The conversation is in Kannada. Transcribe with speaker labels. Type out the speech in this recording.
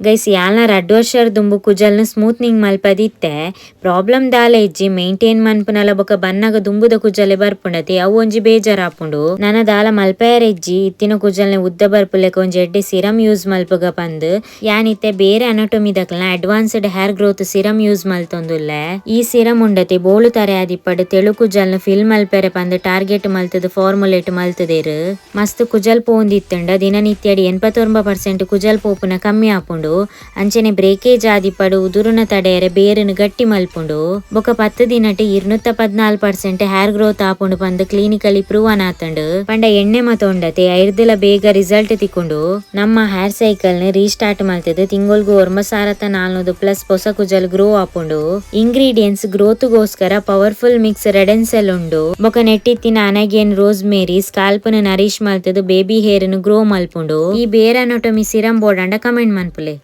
Speaker 1: ಗೈಸ್ ಯಾಲ್ನ 2 ವರ್ಷದ ದುಂಬು ಕುಜಲ್ನ ಸ್ಮೂತ್ನಿಂಗ್ ಮಲ್ಪದಿತ್ತೆ ಪ್ರಾಬ್ಲಮ್ ದಾಲ ಇಜ್ಜಿ ಮೇಂಟೈನ್ ಮನ್ಪುನಲ ಬೊಕ ಬನ್ನಗ ದುಂಬುದ ಕುಜಲೆ ಬರ್ಪುಂಡತಿ ಅವು ಒಂಜಿ ಬೇಜಾರಾಪುಂಡು ನನ್ನ ದಾಲ ಮಲ್ಪೆಯರ ಇಜ್ಜಿ ಇತ್ತಿನ ಕುಜಲ್ನ ಉದ್ದ ಬರ್ಪುಲೆಕ ಒಂಜಿ ಎಡ್ಡೆ ಸಿರಮ್ ಯೂಸ್ ಮಲ್ಪುಗ ಪಂದ್ ಯಾನಿತ್ತೆ ಬೇರೆ ಅನಟೊಮಿ ದಕ್ಲ advanced hair growth serum use ಮಲ್ತೊಂದುಲ್ಲೆ ಈ ಸಿರಮ್ ಉಂಡತಿ ಬೋಳು ತರೆ ಆದಿಪ್ಪಡ್ ತೆಳು ಕುಜಲ್ನ ಫಿಲ್ ಮಲ್ಪೆರೆ ಪಂದ್ ಟಾರ್ಗೆಟ್ ಮಲ್ತದ ಫಾರ್ಮುಲೇಟ್ ಮಲ್ತದೇರು ಮಸ್ತ್ ಕುಜಲ್ ಪೋಂದಿತ್ತಂಡ ದಿನನಿತ್ಯಡಿ 89% ಕುಜಲ್ ಪೋಪುನ ಕಮ್ಮಿ ಆಪುಂಡು ಅಂಚನೆ ಬ್ರೇಕೇಜ್ ಆದಿಪ್ಪಡು ಉದುರುನ ತಡೆಯರೆ ಬೇರನ್ನು ಗಟ್ಟಿ ಮಲ್ಪುಂಡು ಬೊಕ 10 ದಿನಟಿ 214% ಹೇರ್ ಗ್ರೋತ್ ಆಪುಂಡು ಪಂದ್ ಕ್ಲಿನಿಕಲಿ ಪ್ರೂವನ್ ಆತಂಡು ಪಂಡ ಎಣ್ಣೆ ಮತೊಂಡತೆ ಐರ್ದಿಲ ಬೇಗ ರಿಸಲ್ಟ್ ತಿಕ್ಕೊಂಡು ನಮ್ಮ ಹೇರ್ ಸೈಕಲ್ ನ ರೀಸ್ಟಾರ್ಟ್ ಮಲ್ತದು ತಿಂಗೊಲ್ಗು 9400+ ಹೊಸ ಕುಜಲ್ ಗ್ರೋ ಆಪುಂಡು ಇಂಗ್ರೀಡಿಯೆಂಟ್ಸ್ ಗ್ರೋತ್ ಗೋಸ್ಕರ ಪವರ್ಫುಲ್ ಮಿಕ್ಸ್ ರೆಡೆನ್ಸೆಲ್ ಉಂಡು ಬೊಕ ನೆಟ್ಟಿತ್ತಿನ ಅನಗೇನ್ ರೋಸ್ ಮೇರಿ ಸ್ಕಾಲ್ಪ್ ನ ನರಿಶ್ ಮಲ್ತದು ಬೇಬಿ ಹೇರ್ ನು ಗ್ರೋ ಮಲ್ಪುಂಡು ಈ ಬೇರ್ ಅನಟೊಮಿ ಸಿರಮ್ ಬೋರ್ಡ್ ಅಂಡ ಕಮೆಂಟ್ ಮನ್ಪುಲೆ.